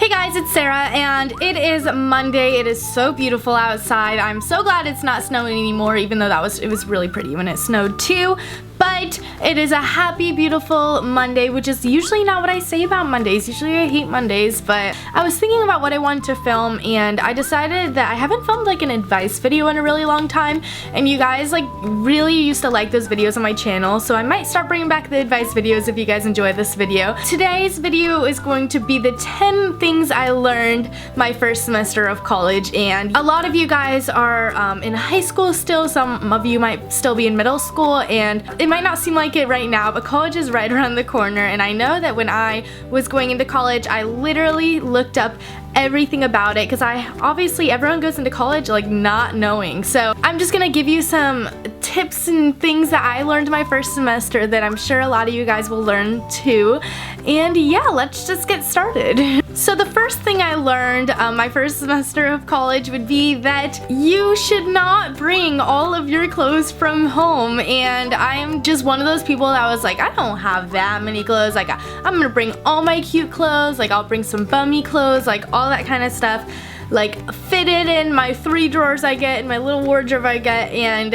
Hey guys, it's Sarah, and it is Monday. It is so beautiful outside. I'm so glad it's not snowing anymore, even though it was really pretty when it snowed too. But it is a happy, beautiful Monday, which is usually not what I say about Mondays. Usually I hate Mondays, but I was thinking about what I wanted to film, and I decided that I haven't filmed like an advice video in a really long time, and you guys like really used to like those videos on my channel, so I might start bringing back the advice videos if you guys enjoy this video. Today's video is going to be the 10 things I learned my first semester of college, and a lot of you guys are in high school still. Some of you might still be in middle school, and it might not seem like it right now, but college is right around the corner, and I know that when I was going into college, I literally looked up everything about it, because obviously everyone goes into college like not knowing. So I'm just gonna give you some tips and things that I learned my first semester that I'm sure a lot of you guys will learn too. And yeah, let's just get started. So the first thing I learned my first semester of college would be that you should not bring all of your clothes from home. And I'm just one of those people that was like, I don't have that many clothes. Like I'm gonna bring all my cute clothes. Like I'll bring some bummy clothes, like all that kind of stuff. Like fitted in my 3 drawers I get, in my little wardrobe I get, and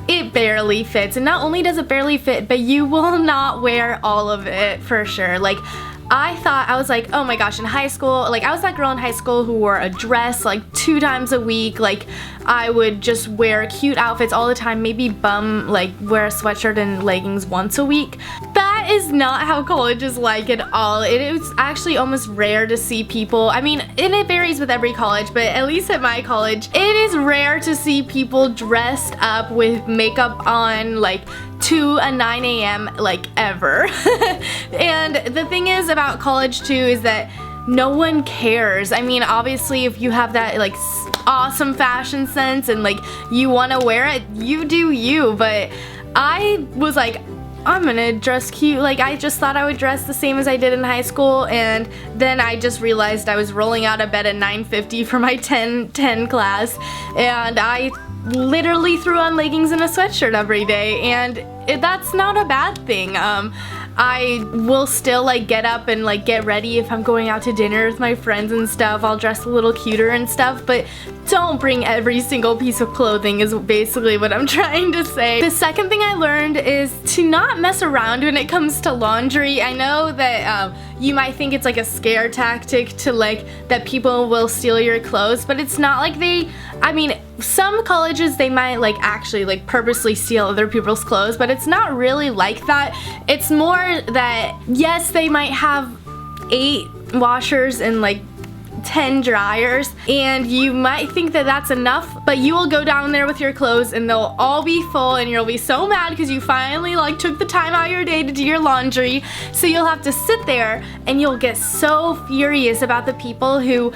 it barely fits. And not only does it barely fit, but you will not wear all of it for sure. Like I was like, oh my gosh, in high school, like I was that girl in high school who wore a dress like 2 times a week. Like I would just wear cute outfits all the time, maybe like wear a sweatshirt and leggings once a week. That is not how college is like at all. It is actually almost rare to see people, I mean, and it varies with every college, but at least at my college, it is rare to see people dressed up with makeup on like to a 9 a.m. like ever. And the thing is about college too is that no one cares. I mean, obviously if you have that like awesome fashion sense and like you want to wear it, you do you. But I was like, I'm gonna dress cute. Like I just thought I would dress the same as I did in high school, and then I just realized I was rolling out of bed at 9:50 for my 10 class, and I literally threw on leggings and a sweatshirt every day, and that's not a bad thing. I will still like get up and like get ready if I'm going out to dinner with my friends and stuff. I'll dress a little cuter and stuff, but don't bring every single piece of clothing is basically what I'm trying to say. The second thing I learned is to not mess around when it comes to laundry. I know that you might think it's like a scare tactic to like that people will steal your clothes, but it's not like I mean, some colleges they might like actually like purposely steal other people's clothes, but it's not really like that. It's more that yes, they might have 8 washers and like 10 dryers, and you might think that that's enough, but you will go down there with your clothes and they'll all be full, and you'll be so mad because you finally like took the time out of your day to do your laundry. So you'll have to sit there and you'll get so furious about the people who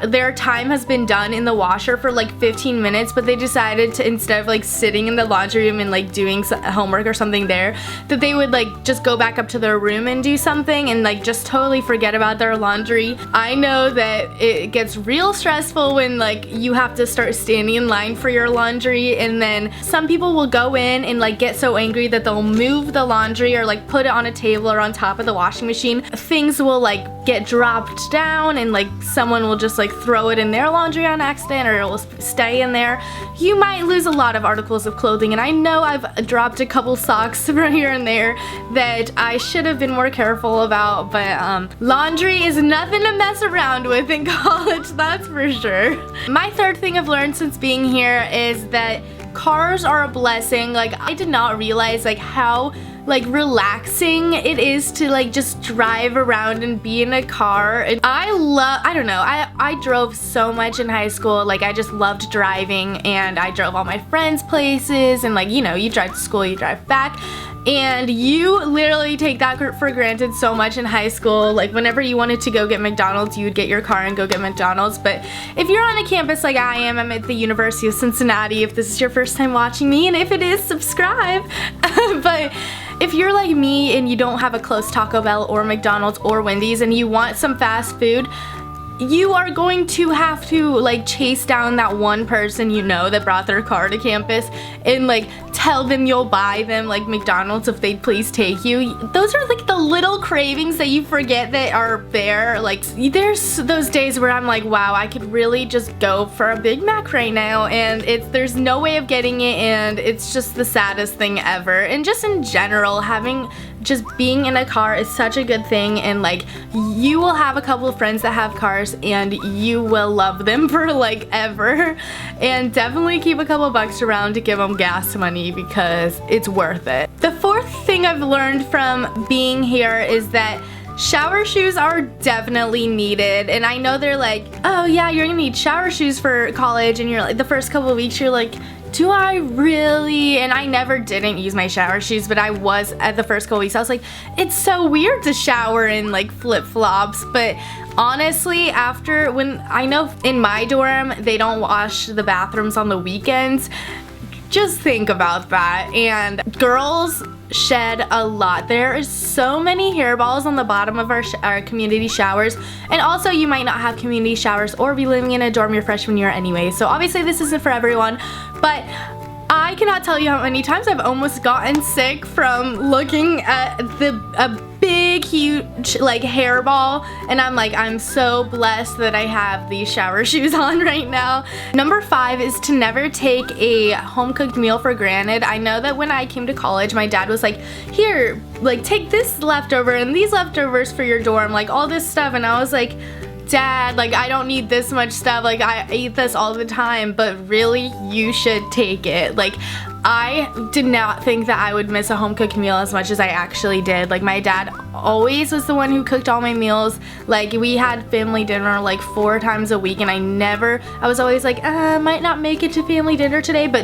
their time has been done in the washer for like 15 minutes, but they decided to, instead of like sitting in the laundry room and like doing homework or something there, that they would like just go back up to their room and do something and like just totally forget about their laundry. I know that it gets real stressful when like you have to start standing in line for your laundry, and then some people will go in and like get so angry that they'll move the laundry or like put it on a table or on top of the washing machine. Things will like get dropped down, and like someone will just like throw it in their laundry on accident, or it will stay in there. You might lose a lot of articles of clothing, and I know I've dropped a couple socks from here and there that I should have been more careful about, but laundry is nothing to mess around with in college, that's for sure. My third thing I've learned since being here is that cars are a blessing. Like I did not realize like how like relaxing it is to like just drive around and be in a car. And I don't know, I drove so much in high school. Like I just loved driving, and I drove all my friends places, and like, you know, you drive to school, you drive back, and you literally take that for granted so much in high school. Like whenever you wanted to go get McDonald's, you would get your car and go get McDonald's. But if you're on a campus like I am, I'm at the University of Cincinnati, if this is your first time watching me, and if it is, subscribe. But if you're like me and you don't have a close Taco Bell or McDonald's or Wendy's and you want some fast food, you are going to have to like chase down that one person you know that brought their car to campus and like tell them you'll buy them like McDonald's if they'd please take you. Those are like the little cravings that you forget that are there. Like there's those days where I'm like, wow, I could really just go for a Big Mac right now, and there's no way of getting it, and it's just the saddest thing ever. And just in general, just being in a car is such a good thing, and like you will have a couple of friends that have cars and you will love them for like ever, and definitely keep a couple bucks around to give them gas money because it's worth it. The fourth thing I've learned from being here is that shower shoes are definitely needed. And I know they're like, oh yeah, you're gonna need shower shoes for college, and you're like, the first couple of weeks you're like, do I really? And I never didn't use my shower shoes, but I was at the first couple weeks. I was like, it's so weird to shower in like flip-flops. But honestly, when I know in my dorm they don't wash the bathrooms on the weekends, just think about that. And girls shed a lot. There is so many hairballs on the bottom of our community showers, and also you might not have community showers or be living in a dorm your freshman year anyway, so obviously this isn't for everyone, but I cannot tell you how many times I've almost gotten sick from looking at a big huge like hairball, and I'm like, I'm so blessed that I have these shower shoes on right now. Number 5 is to never take a home cooked meal for granted. I know that when I came to college, my dad was like, here, like take this leftover and these leftovers for your dorm, like all this stuff, and I was like, Dad, like I don't need this much stuff, like I eat this all the time, but really you should take it. Like I did not think that I would miss a home cooked meal as much as I actually did. Like my dad always was the one who cooked all my meals. Like we had family dinner like 4 times a week, and I was always like, I might not make it to family dinner today, but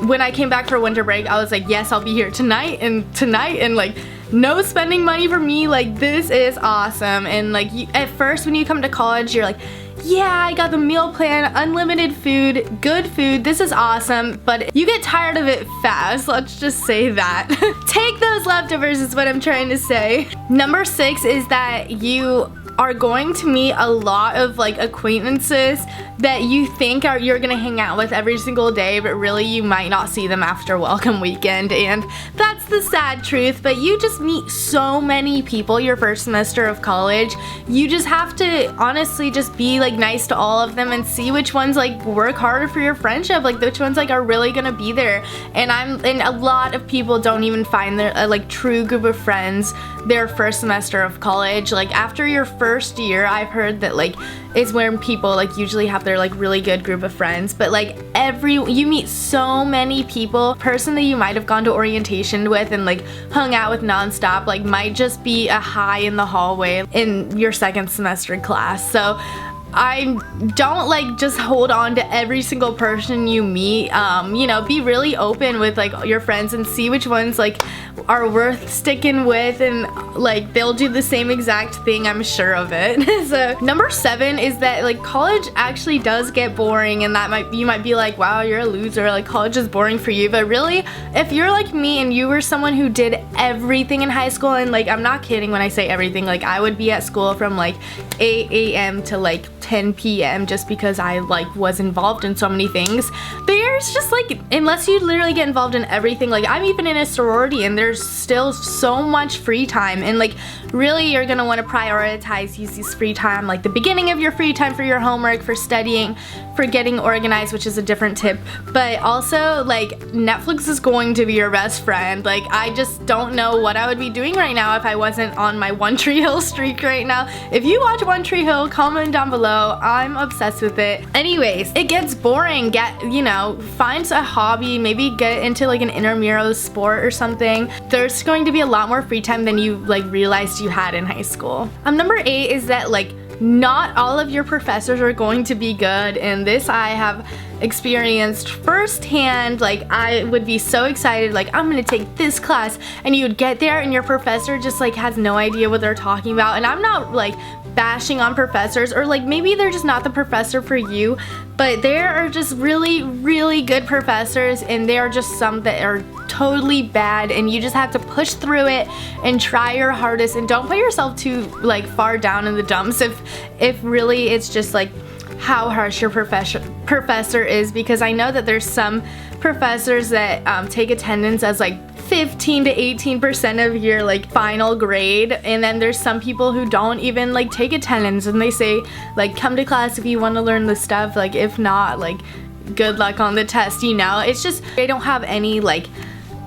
when I came back for winter break, I was like, yes, I'll be here tonight, and like no spending money for me, like this is awesome. And like at first when you come to college, you're like, yeah, I got the meal plan, unlimited food, good food, this is awesome, but you get tired of it fast, let's just say that. Take those leftovers is what I'm trying to say. Number 6 is that you are going to meet a lot of like acquaintances that you think you're gonna hang out with every single day, but really you might not see them after welcome weekend, and that's the sad truth. But you just meet so many people your first semester of college. You just have to honestly just be like nice to all of them and see which ones like work harder for your friendship, like which ones like are really gonna be there. And a lot of people don't even find their like true group of friends their first semester of college. Like after your first year, I've heard that like is when people like usually have their like really good group of friends, but like you meet so many people. Person that you might have gone to orientation with and like hung out with nonstop like might just be a hi in the hallway in your second semester class. So I don't like just hold on to every single person you meet. You know, be really open with like your friends and see which ones like are worth sticking with, and like they'll do the same exact thing, I'm sure of it. So number 7 is that like college actually does get boring, and you might be like, wow, you're a loser, like college is boring for you, but really if you're like me and you were someone who did everything in high school, and like I'm not kidding when I say everything, like I would be at school from like 8 a.m. to like 10 p.m. just because I like was involved in so many things. There's just like, unless you literally get involved in everything, like I'm even in a sorority and there's still so much free time, and like really you're gonna want to prioritize use this free time like the beginning of your free time for your homework, for studying, for getting organized, which is a different tip, but also like Netflix is going to be your best friend. Like I just don't know what I would be doing right now if I wasn't on my One Tree Hill streak right now. If you watch One Tree Hill, comment down below. I'm obsessed with it. Anyways, it gets boring. Find a hobby, maybe get into like an intramural sport or something. There's going to be a lot more free time than you like realized you had in high school. Number 8 is that like not all of your professors are going to be good, and this I have experienced firsthand. Like I would be so excited, like I'm gonna take this class, and you would get there and your professor just like has no idea what they're talking about. And I'm not like bashing on professors, or like maybe they're just not the professor for you, but there are just really, really good professors, and there are just some that are totally bad, and you just have to push through it and try your hardest, and don't put yourself too like far down in the dumps if really it's just like how harsh your professor is, because I know that there's some professors that take attendance as like 15 to 18% of your like final grade, and then there's some people who don't even like take attendance, and they say like come to class if you want to learn the stuff, like if not, like good luck on the test, you know. It's just they don't have any like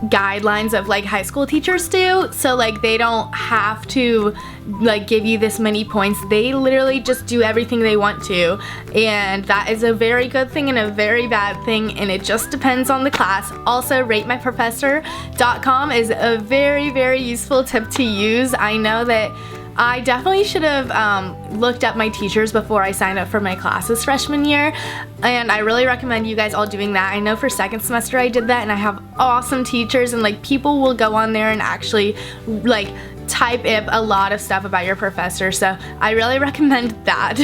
guidelines of like high school teachers do, so like they don't have to like give you this many points. They literally just do everything they want to, and that is a very good thing and a very bad thing, and it just depends on the class. Also, ratemyprofessor.com is a very, very useful tip to use. I know that I definitely should have looked up my teachers before I signed up for my classes freshman year, and I really recommend you guys all doing that. I know for second semester I did that, and I have awesome teachers, and like people will go on there and actually like type up a lot of stuff about your professor, so I really recommend that.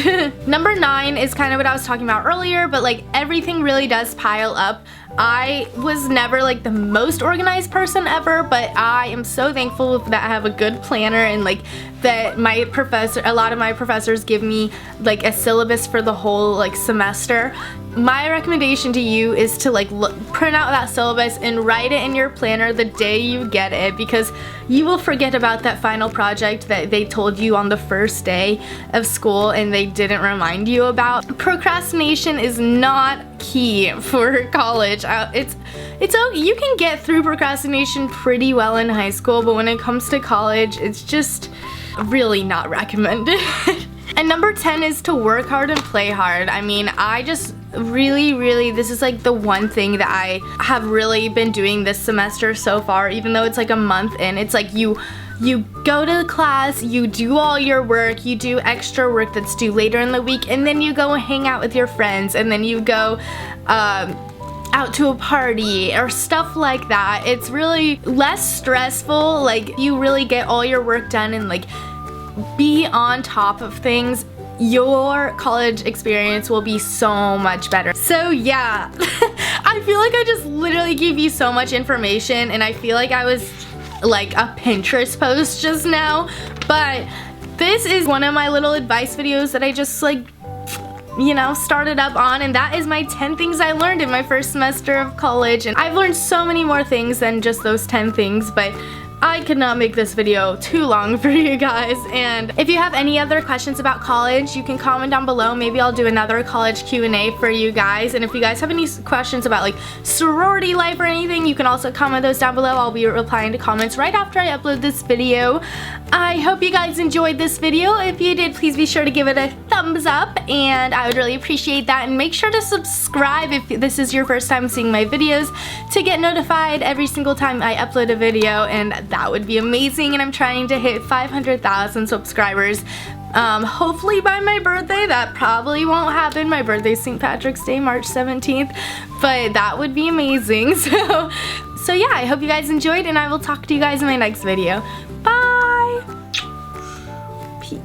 Number 9 is kind of what I was talking about earlier, but like everything really does pile up. I was never like the most organized person ever, but I am so thankful that I have a good planner, and like that a lot of my professors give me like a syllabus for the whole like semester. My recommendation to you is to like print out that syllabus and write it in your planner the day you get it, because you will forget about that final project that they told you on the first day of school and they didn't remind you about. Procrastination is not key for college. You can get through procrastination pretty well in high school, but when it comes to college, it's just really not recommended. And number 10 is to work hard and play hard. I mean, I just really, this is like the one thing that I have really been doing this semester so far, even though it's like a month in. It's like you go to class, you do all your work, you do extra work that's due later in the week, and then you go hang out with your friends, and then you go out to a party or stuff like that. It's really less stressful. Like you really get all your work done and like be on top of things. Your college experience will be so much better. So yeah, I feel like I just literally gave you so much information, and I feel like I was like a Pinterest post just now, but this is one of my little advice videos that I just like, you know, started up on, and that is my 10 things I learned in my first semester of college. And I've learned so many more things than just those 10 things, but I could not make this video too long for you guys. And if you have any other questions about college, you can comment down below. Maybe I'll do another college Q&A for you guys. And if you guys have any questions about like sorority life or anything, you can also comment those down below. I'll be replying to comments right after I upload this video. I hope you guys enjoyed this video. If you did, please be sure to give it a thumbs up, and I would really appreciate that. And make sure to subscribe if this is your first time seeing my videos to get notified every single time I upload a video, and that would be amazing. And I'm trying to hit 500,000 subscribers hopefully by my birthday. That probably won't happen. My birthday's St. Patrick's Day, March 17th, but that would be amazing. So yeah, I hope you guys enjoyed, and I will talk to you guys in my next video. Bye! Peace.